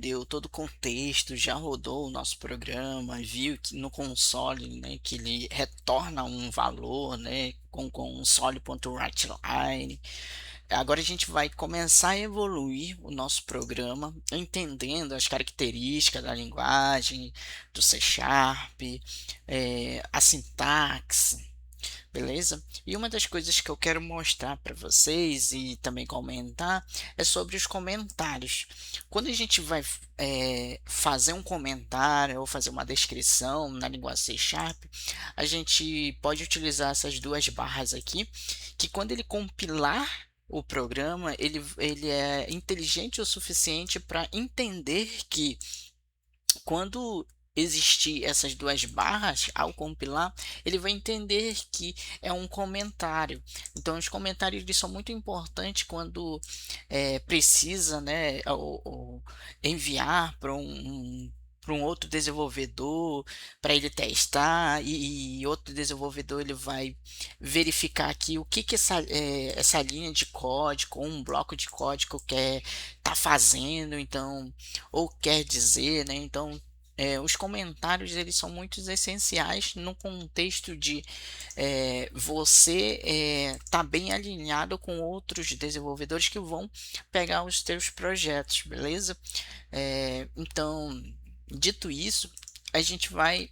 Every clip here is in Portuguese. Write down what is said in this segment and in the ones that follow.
entendeu todo o contexto, já rodou o nosso programa, viu que no console, né, que ele retorna um valor, né, com console.writeline. Agora a gente vai começar a evoluir o nosso programa, entendendo as características da linguagem, do C Sharp, a sintaxe, beleza? E uma das coisas que eu quero mostrar para vocês e também comentar é sobre os comentários. Quando a gente vai fazer um comentário ou fazer uma descrição na língua C Sharp, a gente pode utilizar essas duas barras aqui, que quando ele compilar o programa, ele é inteligente o suficiente para entender que quando existir essas duas barras ao compilar, ele vai entender que é um comentário. Então, os comentários eles são muito importantes quando precisa, né, ou enviar para um outro desenvolvedor para ele testar e outro desenvolvedor ele vai verificar aqui o que essa linha de código ou um bloco de código quer tá fazendo, então ou quer dizer, né? Então os comentários eles são muito essenciais no contexto de você tá bem alinhado com outros desenvolvedores que vão pegar os teus projetos, beleza? Então, dito isso, a gente vai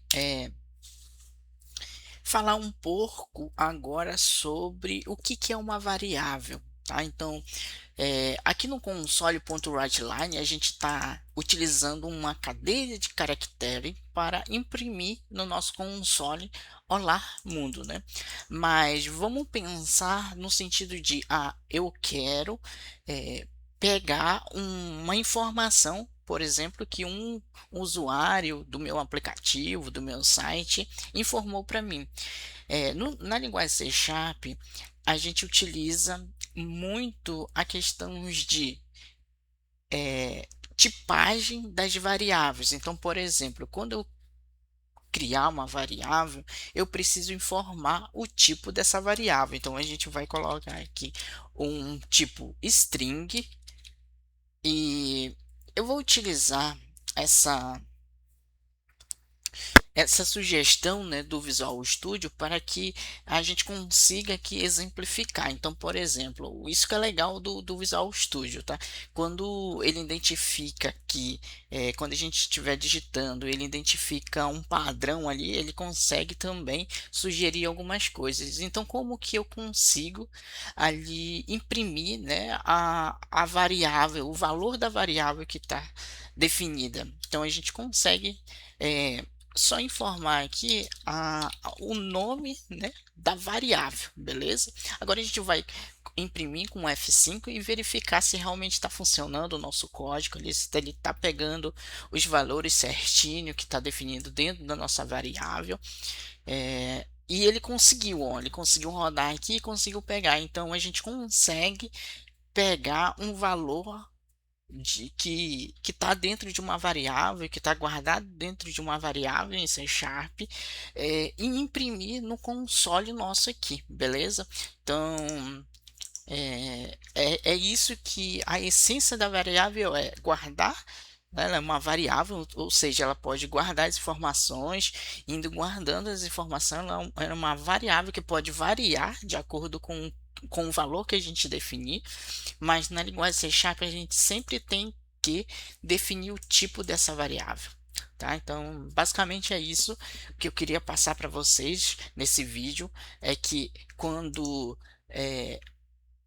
falar um pouco agora sobre o que é uma variável. Tá? Então, aqui no console.writeline a gente está utilizando uma cadeia de caractere para imprimir no nosso console Olá Mundo, né? Mas vamos pensar no sentido de eu quero pegar uma informação, por exemplo, que um usuário do meu aplicativo, do meu site, informou para mim. Na linguagem C Sharp, a gente utiliza muito a questão de tipagem das variáveis. Então, por exemplo, quando eu criar uma variável, eu preciso informar o tipo dessa variável. Então, a gente vai colocar aqui um tipo string e eu vou utilizar essa sugestão, né, do Visual Studio para que a gente consiga aqui exemplificar. Então, por exemplo, isso que é legal do Visual Studio, tá? Quando ele identifica que, quando a gente estiver digitando, ele identifica um padrão ali, ele consegue também sugerir algumas coisas. Então, como que eu consigo ali imprimir, né, a variável, o valor da variável que está definida? Então, a gente consegue só informar aqui o nome, né, da variável, beleza? Agora a gente vai imprimir com F5 e verificar se realmente está funcionando o nosso código, se ele está pegando os valores certinho que está definido dentro da nossa variável. E ele conseguiu, ó, ele conseguiu rodar aqui e conseguiu pegar. Então a gente consegue pegar um valor que está dentro de uma variável, que está guardado dentro de uma variável em C Sharp, e imprimir no console nosso aqui, beleza? Então, é isso que a essência da variável é guardar. Ela é uma variável, ou seja, ela pode guardar as informações, indo guardando as informações, ela é uma variável que pode variar de acordo com o valor que a gente definir, mas na linguagem C Sharp a gente sempre tem que definir o tipo dessa variável. Tá? Então, basicamente é isso que eu queria passar para vocês nesse vídeo, é que quando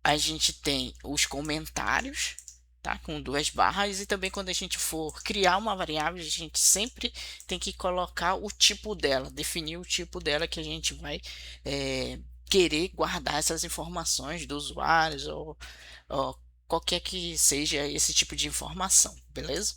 a gente tem os comentários, tá? Com duas barras, e também quando a gente for criar uma variável, a gente sempre tem que colocar o tipo dela, definir o tipo dela que a gente vai querer guardar essas informações do usuário ou qualquer que seja esse tipo de informação, beleza?